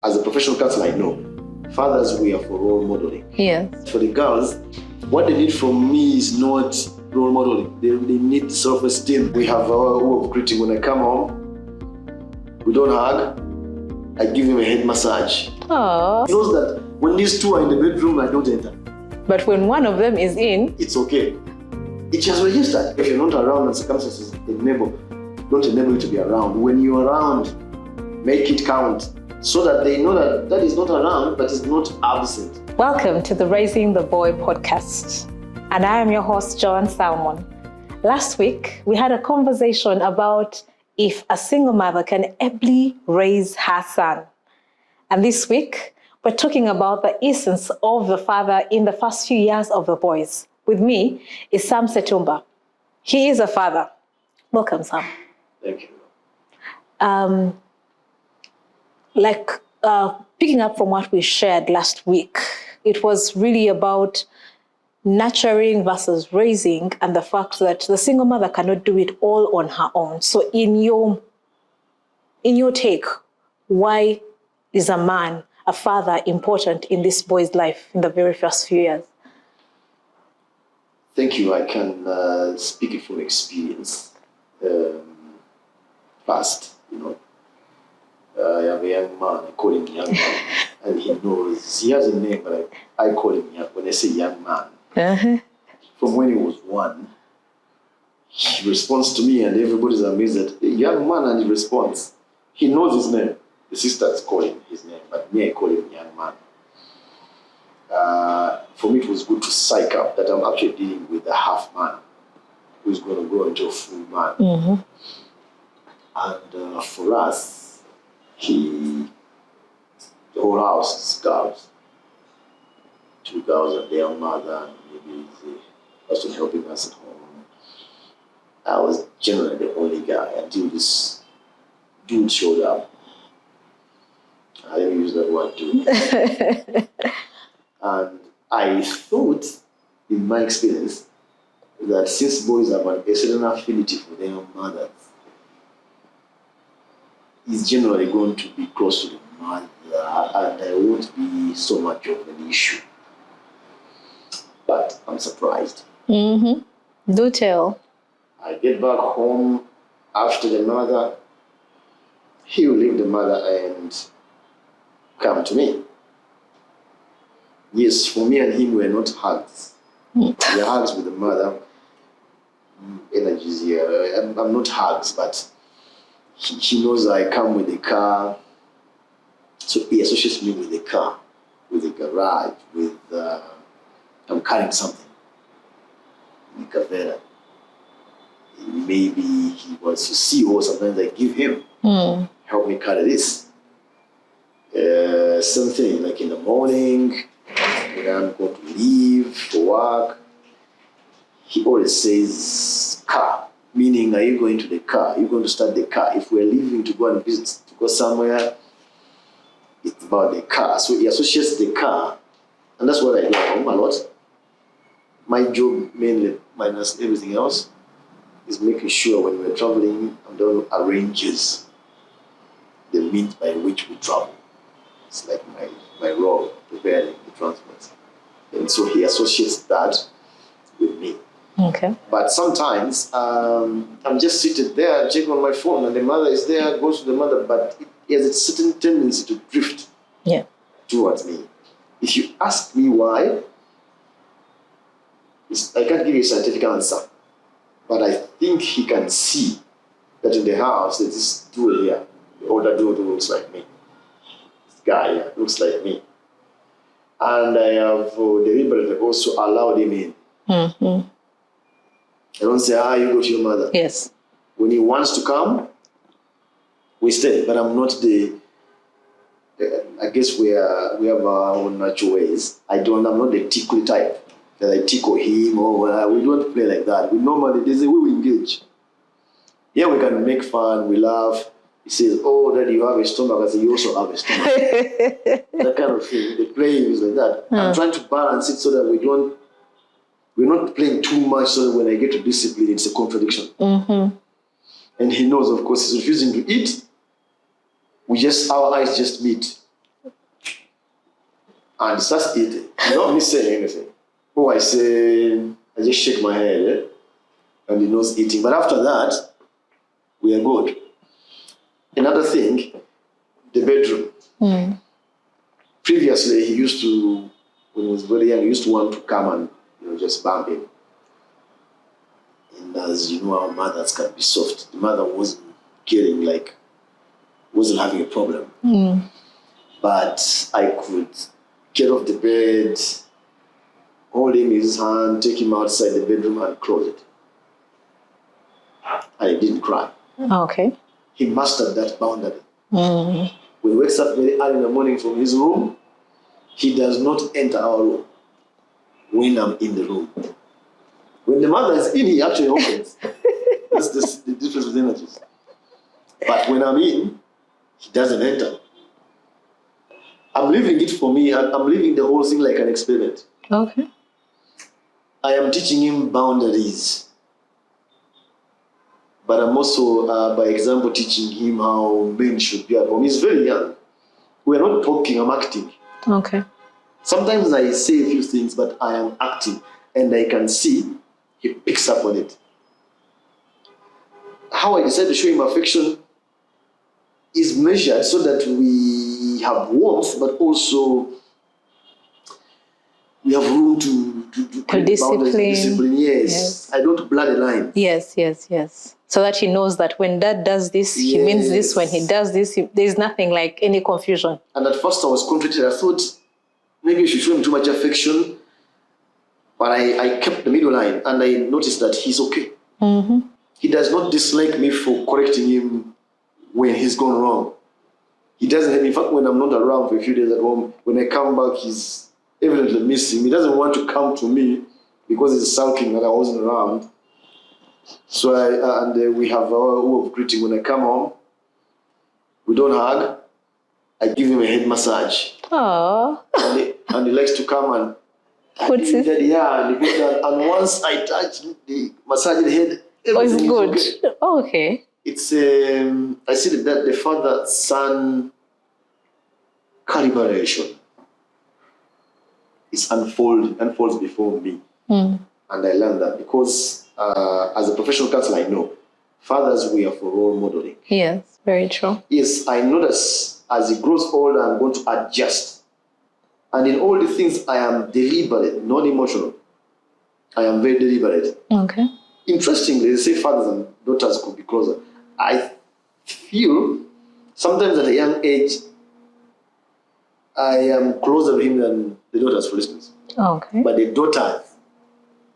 as a professional counselor, I know fathers, we are for role modeling. Yes. For the girls, what they need from me is not role modeling. They need self-esteem. We have our way of greeting. When I come home, we don't hug. I give him a head massage. Aww. He knows that when these two are in the bedroom, I don't enter. But when one of them is in, it's okay. It has registered. If you're not around and circumstances enable, don't enable you to be around. When you're around, make it count so that they know that that is not around, but is not absent. Welcome to the Raising the Boy podcast. And I am your host, Joan Salmon. Last week, we had a conversation about if a single mother can ably raise her son. And this week, we're talking about the essence of the father in the first few years of the boys. With me is Sam Setumba. He is a father. Welcome, Sam. Thank you. Picking up from what we shared last week, it was really about nurturing versus raising and the fact that the single mother cannot do it all on her own. So in your take, why is a father important in this boy's life in the very first few years? Thank you. I can speak it from experience. First, I have a young man, I call him young man, and he knows, he has a name, but I call him young, when I say young man. Uh-huh. From when he was 1, he responds to me and everybody's amazed at the young man and he responds. He knows his name. The sisters call him his name, but me, I call him young man. For me, it was good to psych up that I'm actually dealing with a half man who's going to grow into a full man. Mm-hmm. And for us, the whole house is girls. 2 girls and their mother, and maybe the person helping us at home. I was generally the only guy until this dude showed up. I didn't use that word dude. And I thought, in my experience, that since boys have a certain affinity for their mothers, is generally going to be close to the mother, and there won't be so much of an issue. But I'm surprised. Mm-hmm. Do tell. I get back home after the mother. He will leave the mother and come to me. Yes, for me and him, we're not hugs. We're hugs with the mother. Energies here. I'm not hugs, but he knows I come with the car. So he associates me with the car, with the garage, with I'm carrying something. Nikavera. Maybe he wants to see, or sometimes I give him. Help me carry this. Something like in the morning, when I'm going to leave for work, he always says car, meaning are you going to the car? Are you going to start the car? If we're leaving to go and visit, to go somewhere, it's about the car. So he associates the car, and that's what I do at home a lot. My job, mainly minus everything else, is making sure when we're traveling, I'm the one who arranges the means by which we travel. It's like my role, preparing the transport. And so he associates that with me. Okay. But sometimes I'm just seated there, checking on my phone, and the mother is there, goes to the mother, but it has a certain tendency to drift towards me. If you ask me why, I can't give you a scientific answer, but I think he can see that in the house there's this dude here, the older dude who looks like me. This guy here looks like me. And I have deliberately also allowed him in. Mm-hmm. I don't say, you go to your mother. Yes. When he wants to come, we stay. But I'm not I guess we have our own natural ways. I'm not the tickle type. That I tickle him, or we don't play like that. We normally, there's a way we engage. Yeah, we can make fun, we laugh. He says, Daddy, you have a stomach. I say, you also have a stomach. That kind of thing. The playing is like that. I'm trying to balance it so that we're not playing too much so that when I get to discipline, it's a contradiction. Mm-hmm. And he knows, of course, he's refusing to eat. Our eyes just meet. and starts eating. Not me saying anything. Oh, I just shake my head, and he knows eating. But after that, we are good. Another thing, the bedroom. Previously, he used to, when he was very young, he used to want to come and just bump him. And as you know, our mothers can be soft. The mother wasn't wasn't having a problem. But I could get off the bed, hold him in his hand, take him outside the bedroom and close it. And he didn't cry. Okay. He mastered that boundary. When he wakes up very early in the morning from his room, he does not enter our room when I'm in the room. When the mother is in, he actually opens. That's the difference with energies. But when I'm in, he doesn't enter. I'm leaving it for me. I'm leaving the whole thing like an experiment. Okay. I am teaching him boundaries. But I'm also, by example, teaching him how men should be at home. He's very young. We're not talking, I'm acting. Okay. Sometimes I say a few things, but I am acting. And I can see he picks up on it. How I decide to show him affection is measured so that we have warmth, but also we have room to discipline. Yes. I don't blur the line. Yes. So that he knows that when dad does this, he means this. When he does this, there's nothing like any confusion. And at first I was conflicted. I thought maybe I should show him too much affection. But I kept the middle line and I noticed that he's okay. He does not dislike me for correcting him when he's gone wrong. He doesn't. In fact, when I'm not around for a few days at home, when I come back, he's evidently missing. He doesn't want to come to me because he's sulking that I wasn't around. So we have our way of greeting. When I come home, we don't hug. I give him a head massage. Aww. And he likes to come and puts it. And once I touch the massage the head, everything it's good. Is okay. Okay. It's I see that the father-son calibration is unfolds before me. And I learned that because as a professional counselor, I know fathers, we are for role modeling. Yes, very true. Yes, I notice as he grows older, I'm going to adjust. And in all the things, I am deliberate, not emotional. I am very deliberate. Okay. Interestingly, they say fathers and daughters could be closer. I feel sometimes at a young age, I am closer to him than the daughters, for instance. Okay. But the daughters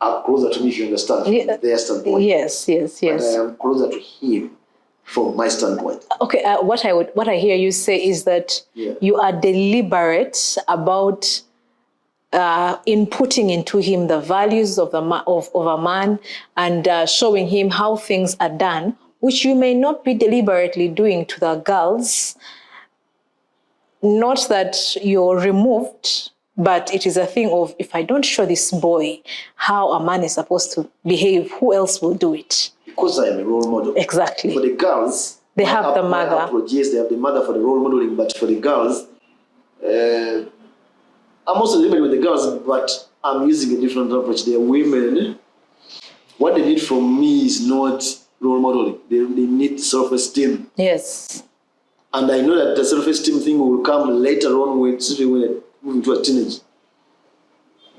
are closer to me, if you understand, from their standpoint. Yes. But I am closer to him from my standpoint. Okay, what I hear you say is that you are deliberate about inputting into him the values of a man and showing him how things are done, which you may not be deliberately doing to the girls. Not that you're removed, but it is a thing of, if I don't show this boy how a man is supposed to behave, who else will do it? Because I am a role model. Exactly. For the girls, they have the mother. Yes, they have the mother for the role modeling, but for the girls, I'm also living with the girls, but I'm using a different approach. They are women. What they need from me is not role modeling. They need self-esteem. Yes. And I know that the self-esteem thing will come later on when they move into a teenage.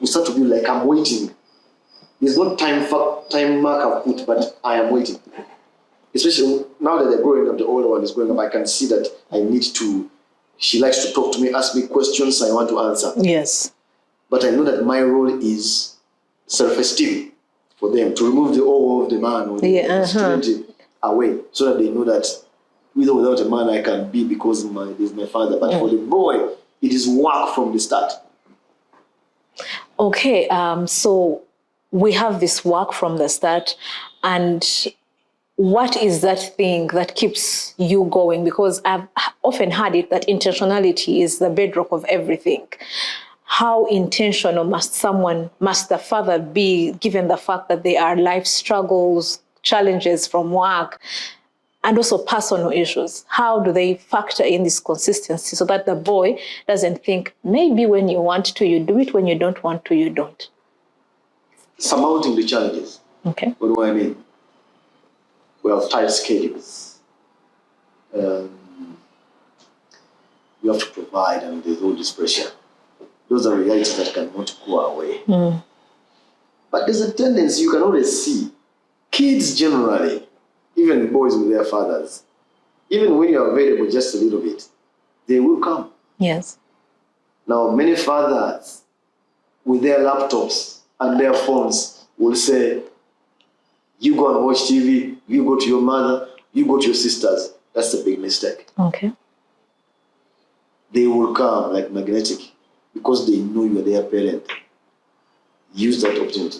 We start to be like, I'm waiting. There's no time mark I've put, but I am waiting. Especially now that they're growing up, the older one is growing up, I can see that I need to. She likes to talk to me, ask me questions I want to answer. Yes. But I know that my role is self-esteem for them, to remove the awe of the man or the stupidity away, so that they know that with or without a man I can be because he's my father. But for the boy, it is work from the start. Okay, so we have this work from the start, and what is that thing that keeps you going? Because I've often heard it that intentionality is the bedrock of everything. How intentional must the father be, given the fact that there are life struggles, challenges from work, and also personal issues. How do they factor in this consistency so that the boy doesn't think maybe when you want to, you do it, when you don't want to, you don't? Surmounting the challenges. Okay. What do I mean? We have tight schedules. We have to provide, and there's all this pressure. Those are realities that cannot go away. But there's a tendency you can always see. Kids generally, even boys with their fathers, even when you're available just a little bit, they will come. Yes. Now, many fathers with their laptops and their phones will say, you go and watch TV, you go to your mother, you go to your sisters. That's a big mistake. Okay. They will come like magnetic because they know you're their parent. Use that opportunity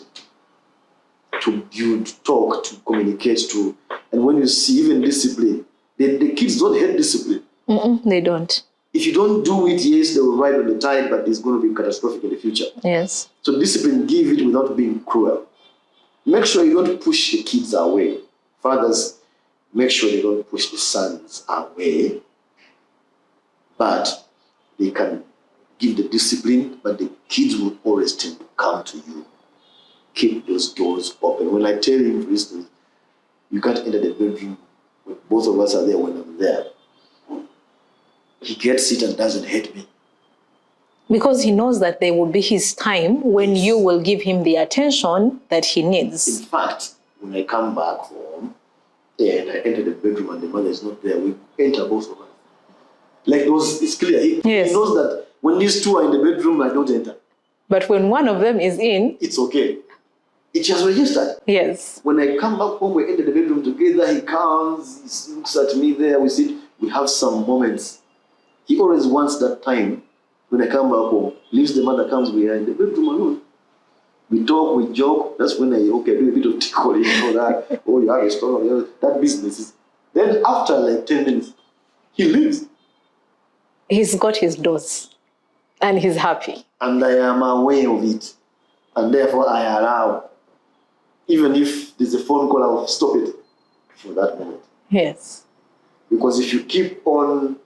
to build, talk, to communicate, and when you see even discipline, the kids don't hate discipline. They don't. If you don't do it, yes, they will ride on the tide, but it's going to be catastrophic in the future. Yes. So discipline, give it without being cruel. Make sure you don't push the kids away. Fathers, make sure they don't push the sons away, but they can give the discipline, but the kids will always tend to come to you. Keep those doors open. When I tell him, for instance, you can't enter the bedroom when both of us are there when I'm there, he gets it and doesn't hate me. Because he knows that there will be his time when you will give him the attention that he needs. In fact, when I come back home and I enter the bedroom and the mother is not there, we enter both of us. Like those, it's clear. He knows that when these two are in the bedroom, I don't enter. But when one of them is in, it's okay. It just registered. Yes. When I come back home, we enter the bedroom together. He comes, he looks at me there. We sit, we have some moments. He always wants that time. When I come back home, leaves the mother, comes, we are in the bedroom alone. We talk, we joke. That's when I do a bit of tickling, that. Oh, you have a story, that business is. Then after like 10 minutes, he leaves. He's got his dose and he's happy. And I am aware of it. And therefore I allow. Even if there's a phone call, I'll stop it for that moment. Yes. Because if you keep on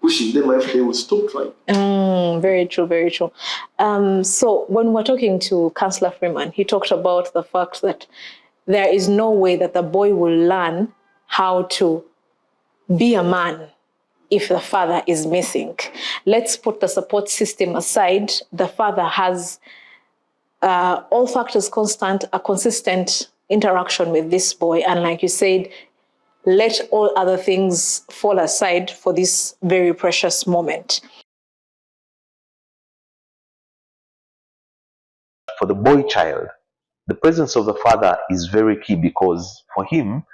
pushing them, they will stop trying. Very true, very true. So when we're talking to Councillor Freeman, he talked about the fact that there is no way that the boy will learn how to be a man if the father is missing. Let's put the support system aside. The father has all factors constant, a consistent interaction with this boy. And like you said, let all other things fall aside for this very precious moment. For the boy child, the presence of the father is very key because for him,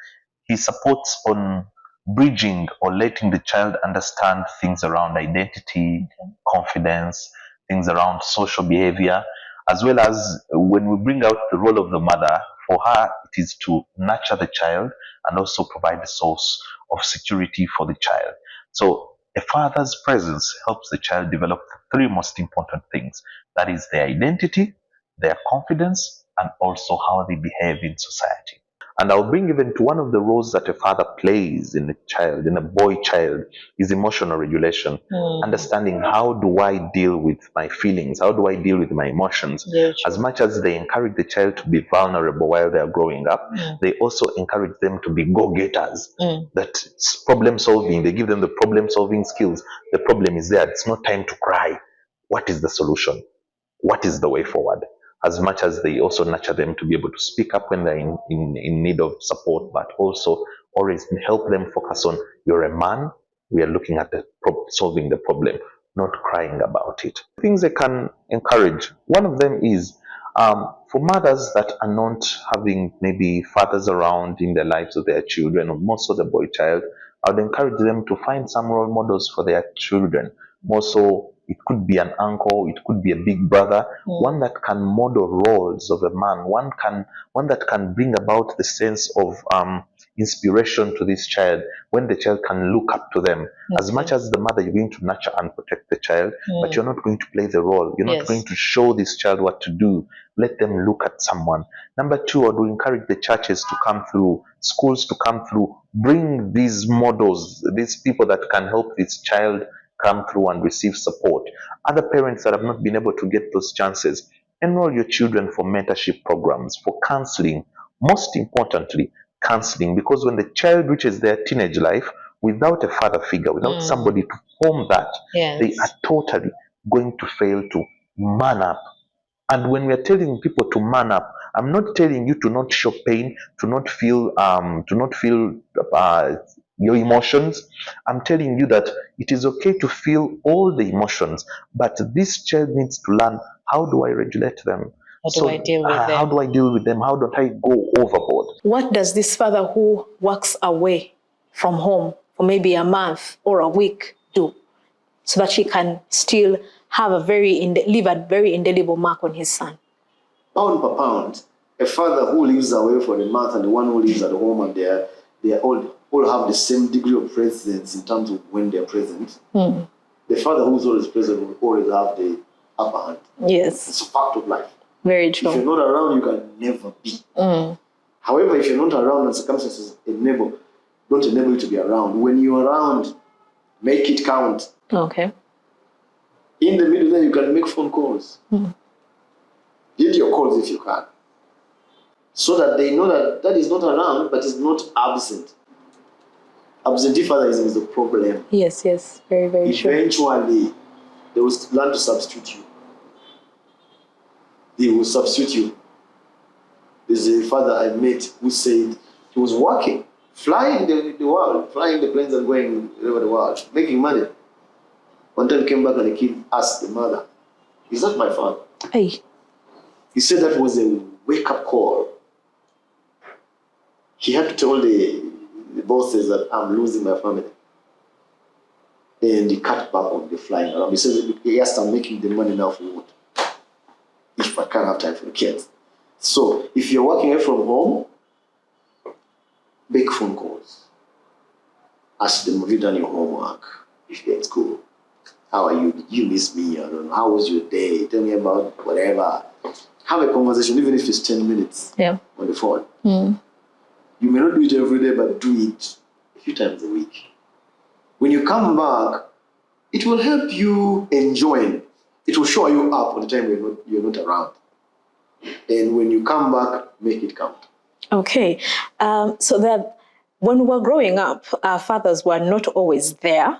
he supports on bridging or letting the child understand things around identity, confidence, things around social behavior, as well as when we bring out the role of the mother, for her, it is to nurture the child and also provide a source of security for the child. So a father's presence helps the child develop the three most important things. That is their identity, their confidence, and also how they behave in society. And I'll bring even to one of the roles that a father plays in a child, in a boy child, is emotional regulation. Understanding how do I deal with my feelings? How do I deal with my emotions? As much as they encourage the child to be vulnerable while they are growing up, they also encourage them to be go-getters. That problem solving, they give them the problem solving skills. The problem is there. It's not time to cry. What is the solution? What is the way forward? As much as they also nurture them to be able to speak up when they're in need of support, but also always help them focus on, you're a man, we are looking at solving the problem, not crying about it. Things I can encourage, one of them is for mothers that are not having maybe fathers around in the lives of their children, or most of the boy child, I would encourage them to find some role models for their children. More so, it could be an uncle, it could be a big brother, one that can model roles of a man, one that can bring about the sense of inspiration to this child, when the child can look up to them. As much as the mother, you're going to nurture and protect the child, but you're not going to play the role. You're not going to show this child what to do. Let them look at someone. Number two, I would encourage the churches to come through, schools to come through, bring these models, these people that can help this child come through and receive support. Other parents that have not been able to get those chances, enroll your children for mentorship programs, for counseling. Most importantly, counseling, because when the child reaches their teenage life without a father figure, without somebody to form that, they are totally going to fail to man up. And when we are telling people to man up, I'm not telling you to not show pain, to not feel your emotions. I'm telling you that it is okay to feel all the emotions, but this child needs to learn, how do I regulate them? How do I deal with them? How do I deal with them? How don't I go overboard? What does this father who works away from home for maybe a month or a week do so that he can still have leave a very indelible mark on his son? Pound per pound, a father who lives away for a month and the one who lives at home, and they all have the same degree of presence in terms of when they're present. The father who's always present will always have the upper hand. Yes. It's a fact of life. Very true. If you're not around, you can never be. However, if you're not around and circumstances don't enable you to be around, when you're around, make it count. Okay. In the middle there, you can make phone calls. Get your calls if you can. So that they know that that is not around, but is not absent. Absentee fatherism is the problem. Yes. Very, very true. Eventually, they will learn to substitute you. They will substitute you. There's a father I met who said he was working, flying the world, flying the planes and going all over the world, making money. One time came back and the kid asked the mother, "Is that my father?" Hey. He said that was a wake-up call. He had to tell the bosses that I'm losing my family. And he cut back on the flying around. He said, yes, I'm making the money now for what? If I can't have time for the kids. So if you're working away from home, make phone calls. Ask them, have you done your homework? If you're at school. How are you? Did you miss me? I don't know. How was your day? Tell me about whatever. Have a conversation, even if it's 10 minutes on the phone. You may not do it every day, but do it a few times a week. When you come back, it will help you enjoy. It will show you up on the time you're not around. And when you come back, make it count. Okay. So that when we were growing up, our fathers were not always there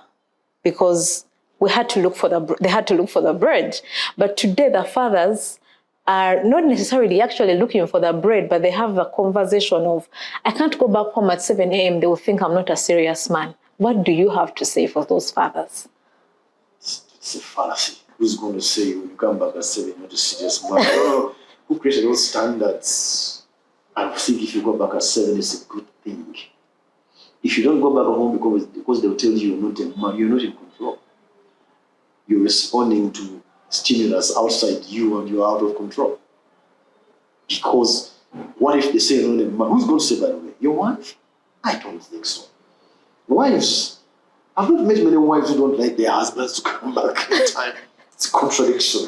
because they had to look for the bread. But today, the fathers are not necessarily actually looking for the bread, but they have a conversation of, I can't go back home at 7 a.m. They will think I'm not a serious man. What do you have to say for those fathers? It's a fallacy. Who's going to say when you come back at 7, you're not a serious man? I don't know who created those standards. I think if you go back at 7, it's a good thing. If you don't go back home because they'll tell you you're not a man, you're not in control. You're responding to stimulus outside you and you're out of control. Because what if they say you're not a man? Who's going to say, by the way? Your wife? I don't think so. Wives, I've not met many wives who don't like their husbands to come back in time. It's a contradiction.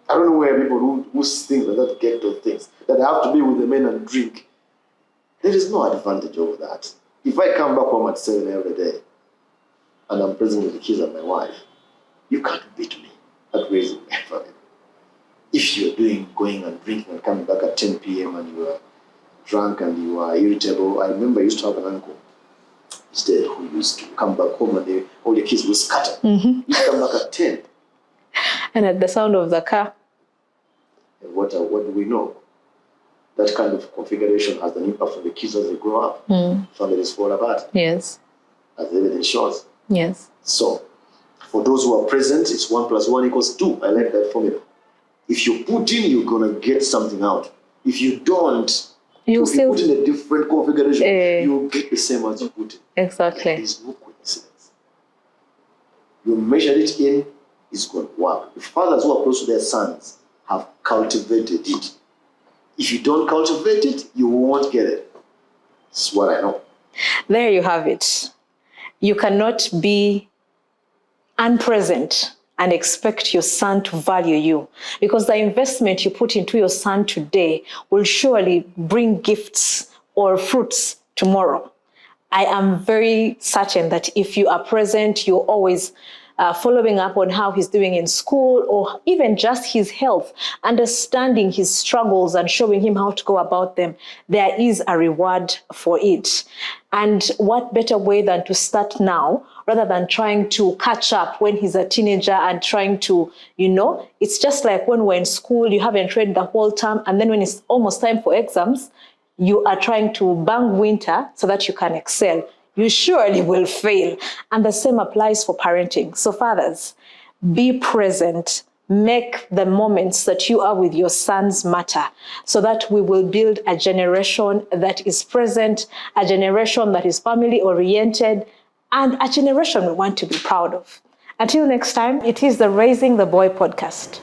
I don't know where people who think that get those things, that I have to be with the men and drink. There is no advantage over that. If I come back home at 7 every day and I'm present with the kids and my wife, you can't beat me at raising my family. If you're going and drinking and coming back at 10 p.m. and you are drunk and you are irritable, I remember I used to have an uncle instead who used to come back home and all the kids will scatter. He used to come back at 10. And at the sound of the car. And what do we know? That kind of configuration has an impact on the kids as they grow up. Families fall apart. Yes. As the evidence shows. Yes. So, for those who are present, it's 1 + 1 = 2. I like that formula. If you put in, you're going to get something out. If you don't, you put in a different configuration, you'll get the same as you put in. Exactly. There is no coincidence. You measure it in, it's going to work. The fathers who are close to their sons have cultivated it. If you don't cultivate it, you won't get it. That's what I know. There you have it. You cannot be unpresent and expect your son to value you, because the investment you put into your son today will surely bring gifts or fruits tomorrow. I am very certain that if you are present, you're always following up on how he's doing in school, or even just his health, understanding his struggles and showing him how to go about them, there is a reward for it. And what better way than to start now, rather than trying to catch up when he's a teenager and trying to, it's just like when we're in school, you haven't read the whole term, and then when it's almost time for exams, you are trying to bang winter so that you can excel. You surely will fail. And the same applies for parenting. So fathers, be present. Make the moments that you are with your sons matter, so that we will build a generation that is present, a generation that is family oriented, and a generation we want to be proud of. Until next time, it is the Raising the Boy podcast.